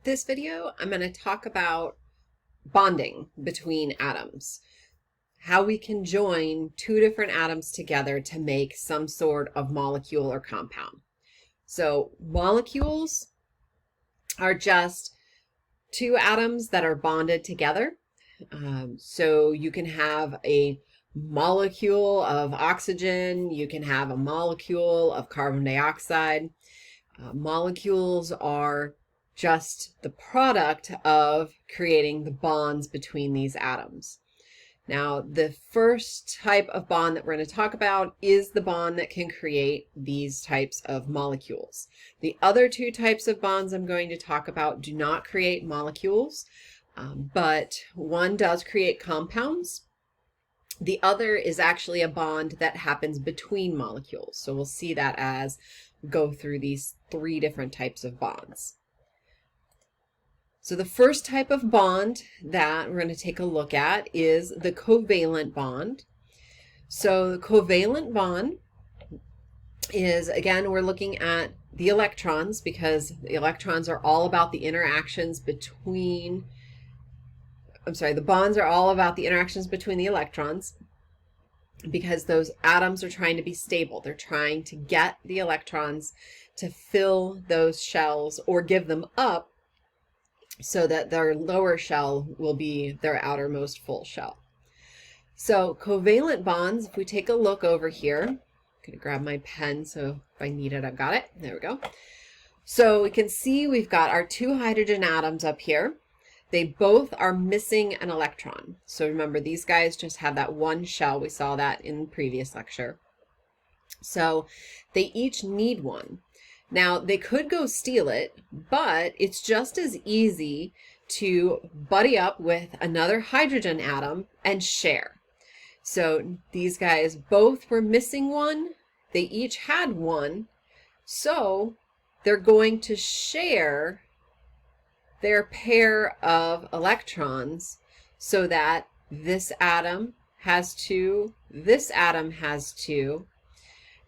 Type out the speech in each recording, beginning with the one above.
this video, I'm going to talk about bonding between atoms, how we can join two different atoms together to make some sort of molecule or compound. So molecules are just two atoms that are bonded together. So you can have a molecule of oxygen, you can have a molecule of carbon dioxide. Molecules are just the product of creating the bonds between these atoms. Now, the first type of bond that we're going to talk about is the bond that can create these types of molecules. The other two types of bonds I'm going to talk about do not create molecules, but one does create compounds. The other is actually a bond that happens between molecules. So we'll see that as we go through these three different types of bonds. So the first type of bond that we're going to take a look at is the covalent bond. So the covalent bond is, again, we're looking at the electrons because the electrons are all about the interactions between, the bonds are all about the interactions between the electrons because those atoms are trying to be stable. They're trying to get the electrons to fill those shells or give them up so that their lower shell will be their outermost full shell. So covalent bonds, if we take a look over here, I'm going to grab my pen so if I need it, I've got it. There we go. So we can see we've got our two hydrogen atoms up here. They both are missing an electron. So remember, these guys just have that one shell. We saw that in the previous lecture. So they each need one. Now, they could go steal it, but it's just as easy to buddy up with another hydrogen atom and share. So these guys both were missing one. They each had one. So they're going to share their pair of electrons so that this atom has two, this atom has two,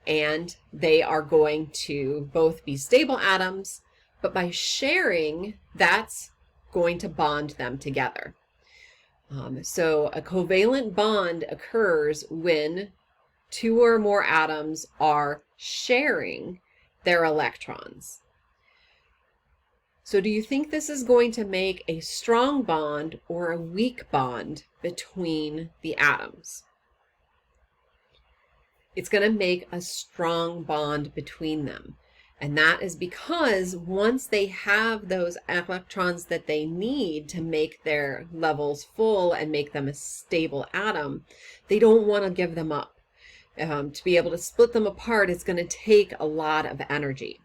and they are going to both be stable atoms, but by sharing, that's going to bond them together. So a covalent bond occurs when two or more atoms are sharing their electrons. So do you think this is going to make a strong bond or a weak bond between the atoms? It's going to make a strong bond between them. And that is because once they have those electrons that they need to make their levels full and make them a stable atom, they don't want to give them up. To be able to split them apart, it's going to take a lot of energy.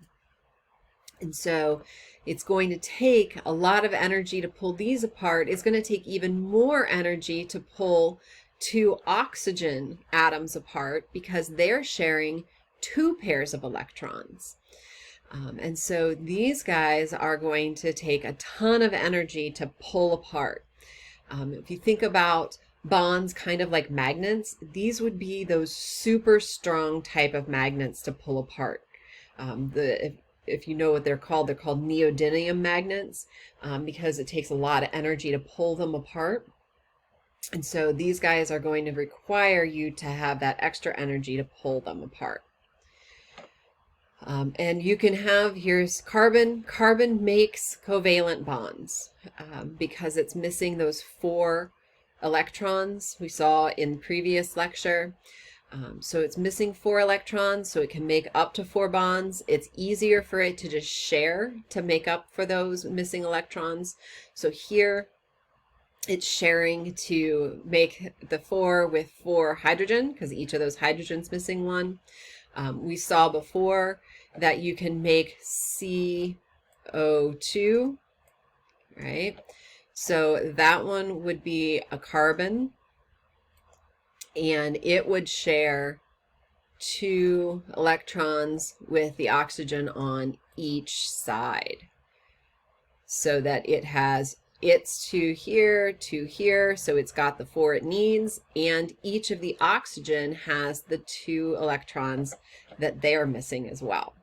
And so it's going to take a lot of energy to pull these apart. It's going to take even more energy to pull two oxygen atoms apart because they're sharing two pairs of electrons. And so these guys are going to take a ton of energy to pull apart. If you think about bonds kind of like magnets, these would be those super strong type of magnets to pull apart. If you know what they're called neodymium magnets because it takes a lot of energy to pull them apart. And so these guys are going to require you to have that extra energy to pull them apart. And you can have, here's carbon. Carbon makes covalent bonds because it's missing those 4 electrons we saw in the previous lecture. So it's missing 4 electrons, so it can make up to 4 bonds. It's easier for it to just share to make up for those missing electrons. So here it's sharing to make the 4 with 4 hydrogen because each of those hydrogens missing one. We saw before that you can make CO2, right? So that one would be a carbon, and it would share 2 electrons with the oxygen on each side so that it has its 2 here, so it's got the 4 it needs, and each of the oxygen has the 2 electrons that they're missing as well.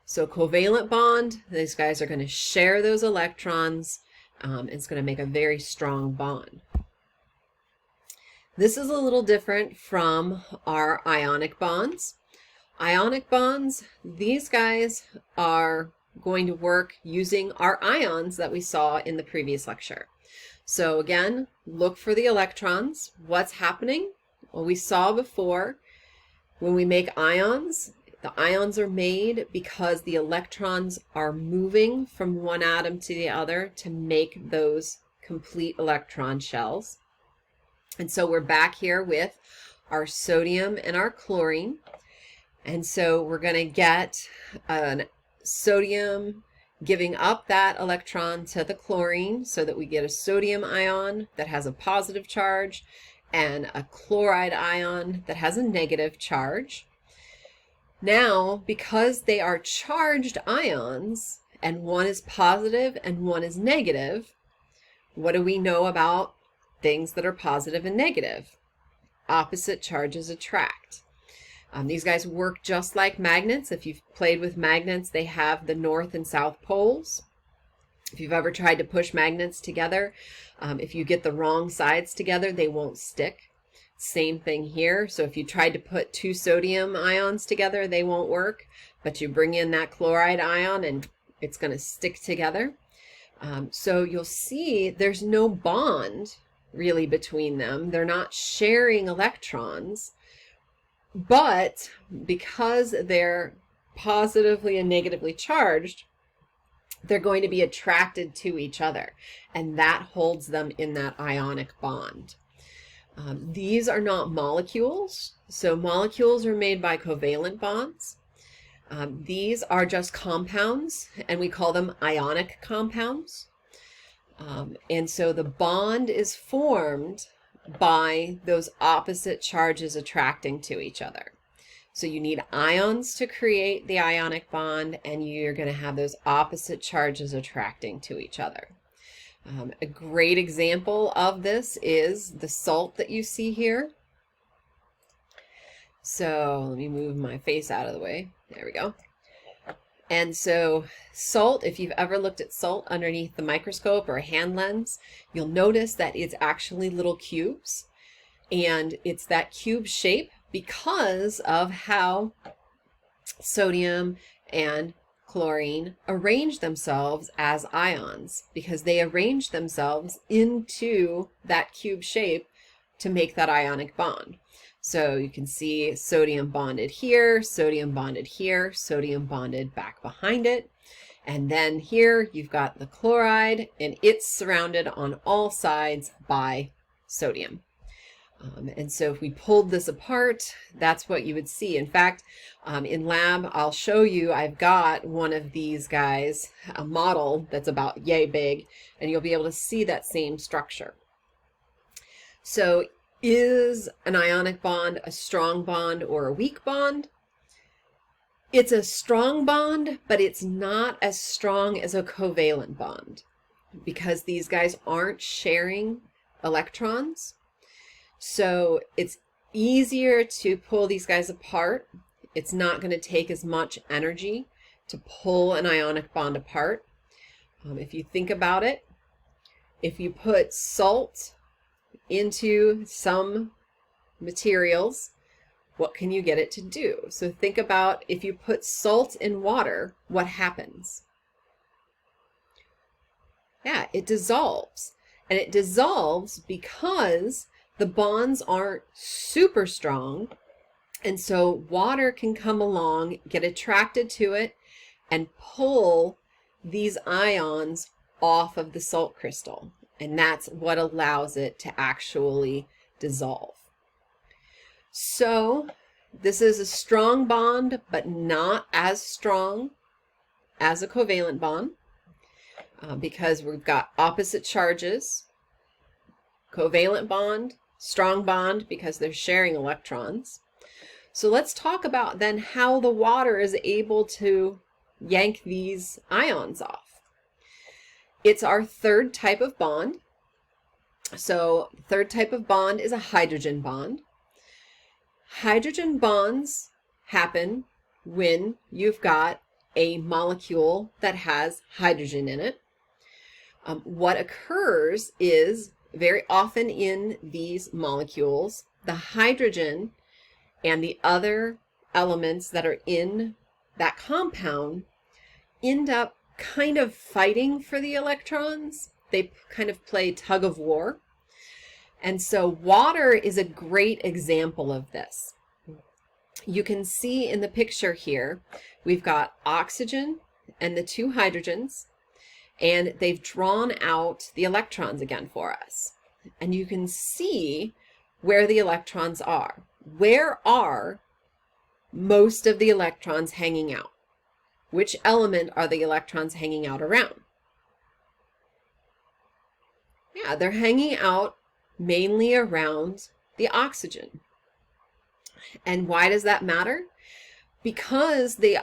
So covalent bond, these guys are going to share those electrons. It's going to make a very strong bond. This is a little different from our ionic bonds. Ionic bonds, these guys are going to work using our ions that we saw in the previous lecture. So again, look for the electrons. What's happening? Well, we saw before when we make ions, the ions are made because the electrons are moving from one atom to the other to make those complete electron shells. And so we're back here with our sodium and our chlorine. And so we're going to get a sodium giving up that electron to the chlorine so that we get a sodium ion that has a positive charge and a chloride ion that has a negative charge. Now, because they are charged ions and one is positive and one is negative, what do we know about things that are positive and negative? Opposite charges attract. These guys work just like magnets. If you've played with magnets, they have the north and south poles. If you've ever tried to push magnets together, if you get the wrong sides together, they won't stick. Same thing here. So if you tried to put two sodium ions together, they won't work, but you bring in that chloride ion and it's going to stick together. So you'll see there's no bond really between them. They're not sharing electrons, but because they're positively and negatively charged, they're going to be attracted to each other, and that holds them in that ionic bond. These are not molecules. So molecules are made by covalent bonds. These are just compounds, and we call them ionic compounds. And so the bond is formed by those opposite charges attracting to each other. So you need ions to create the ionic bond, and you're going to have those opposite charges attracting to each other. A great example of this is the salt that you see here. So let me move my face out of the way. There we go. And so salt, if you've ever looked at salt underneath the microscope or a hand lens, you'll notice that it's actually little cubes. And it's that cube shape because of how sodium and chlorine arrange themselves as ions, because they arrange themselves into that cube shape to make that ionic bond. So you can see sodium bonded here, sodium bonded here, sodium bonded back behind it. And then here you've got the chloride, and it's surrounded on all sides by sodium. And so if we pulled this apart, that's what you would see. In fact, in lab, I'll show you, I've got one of these guys, a model that's about yay big, and you'll be able to see that same structure. So is an ionic bond a strong bond or a weak bond? It's a strong bond, but it's not as strong as a covalent bond because these guys aren't sharing electrons. So it's easier to pull these guys apart. It's not going to take as much energy to pull an ionic bond apart. If you think about it, if you put salt into some materials, what can you get it to do? So think about if you put salt in water, what happens? Yeah, it dissolves. And it dissolves because the bonds aren't super strong, and so water can come along, get attracted to it, and pull these ions off of the salt crystal, and that's what allows it to actually dissolve. So this is a strong bond, but not as strong as a covalent bond because we've got opposite charges. Covalent bond, strong bond because they're sharing electrons. So let's talk about then how the water is able to yank these ions off. It's our third type of bond. So the third type of bond is a hydrogen bond. Hydrogen bonds happen when you've got a molecule that has hydrogen in it. What occurs is very often in these molecules, the hydrogen and the other elements that are in that compound end up kind of fighting for the electrons. They kind of play tug of war. And so water is a great example of this. You can see in the picture here, we've got oxygen and the two hydrogens, and they've drawn out the electrons again for us. And you can see where the electrons are. Where are most of the electrons hanging out? Which element are the electrons hanging out around? Yeah, they're hanging out mainly around the oxygen. And why does that matter? Because the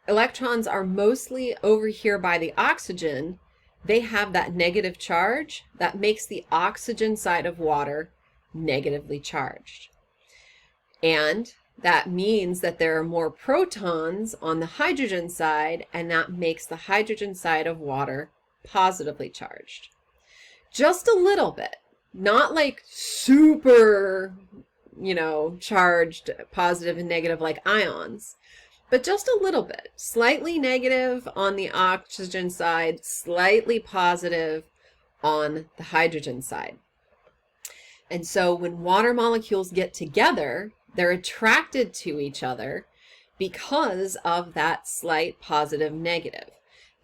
electrons are mostly over here by the oxygen. They have that negative charge that makes the oxygen side of water negatively charged. And that means that there are more protons on the hydrogen side, and that makes the hydrogen side of water positively charged. Just a little bit, not like super, charged positive and negative like ions, but just a little bit. Slightly negative on the oxygen side, slightly positive on the hydrogen side. And so when water molecules get together, they're attracted to each other because of that slight positive negative.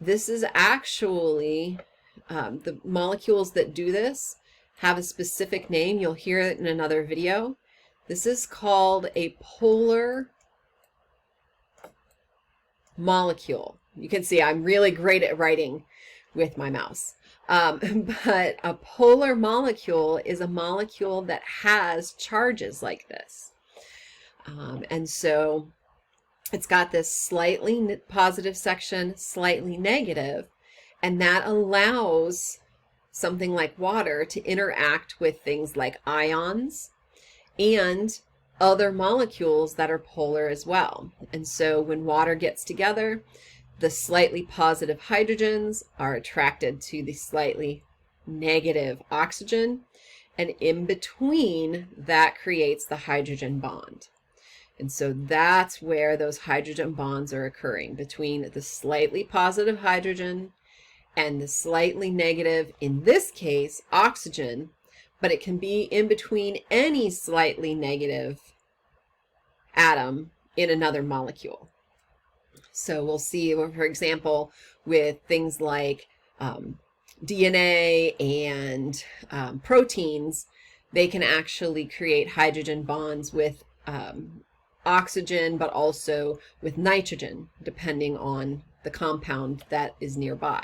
This is actually, the molecules that do this have a specific name. You'll hear it in another video. This is called a polar molecule. You can see I'm really great at writing with my mouse. But a polar molecule is a molecule that has charges like this. And so it's got this slightly positive section, slightly negative, and that allows something like water to interact with things like ions and other molecules that are polar as well. And so when water gets together, the slightly positive hydrogens are attracted to the slightly negative oxygen, and in between that creates the hydrogen bond. And so that's where those hydrogen bonds are occurring, between the slightly positive hydrogen and the slightly negative, in this case, oxygen, but it can be in between any slightly negative atom in another molecule. So we'll see, for example, with things like DNA and proteins, they can actually create hydrogen bonds with oxygen, but also with nitrogen, depending on the compound that is nearby.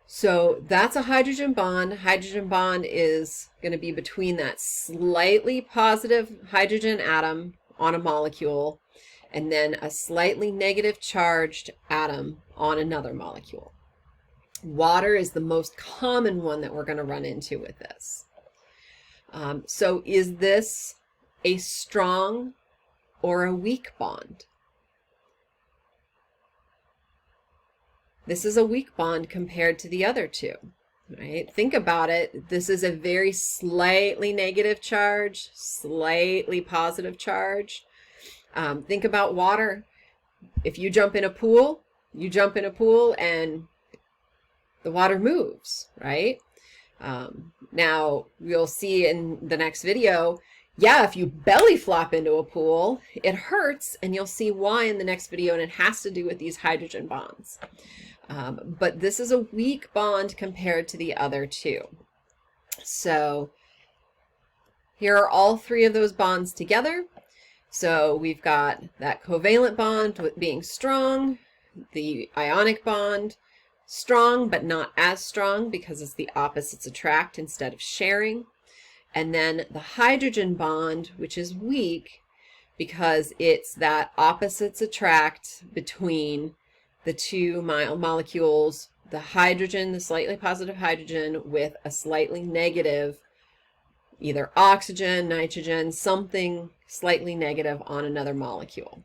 So that's a hydrogen bond. Hydrogen bond is going to be between that slightly positive hydrogen atom on a molecule and then a slightly negative charged atom on another molecule. Water is the most common one that we're going to run into with this. So is this a strong or a weak bond? This is a weak bond compared to the other two, right? Think about it. This is a very slightly negative charge, slightly positive charge. Think about water. If you jump in a pool, and the water moves, right? Now, you'll see in the next video, yeah, if you belly flop into a pool, it hurts, and you'll see why in the next video, and it has to do with these hydrogen bonds. But this is a weak bond compared to the other two. So here are all three of those bonds together. So we've got that covalent bond being strong, the ionic bond strong but not as strong because it's the opposites attract instead of sharing. And then the hydrogen bond, which is weak because it's that opposites attract between the two molecules, the hydrogen, the slightly positive hydrogen with a slightly negative, either oxygen, nitrogen, something slightly negative on another molecule.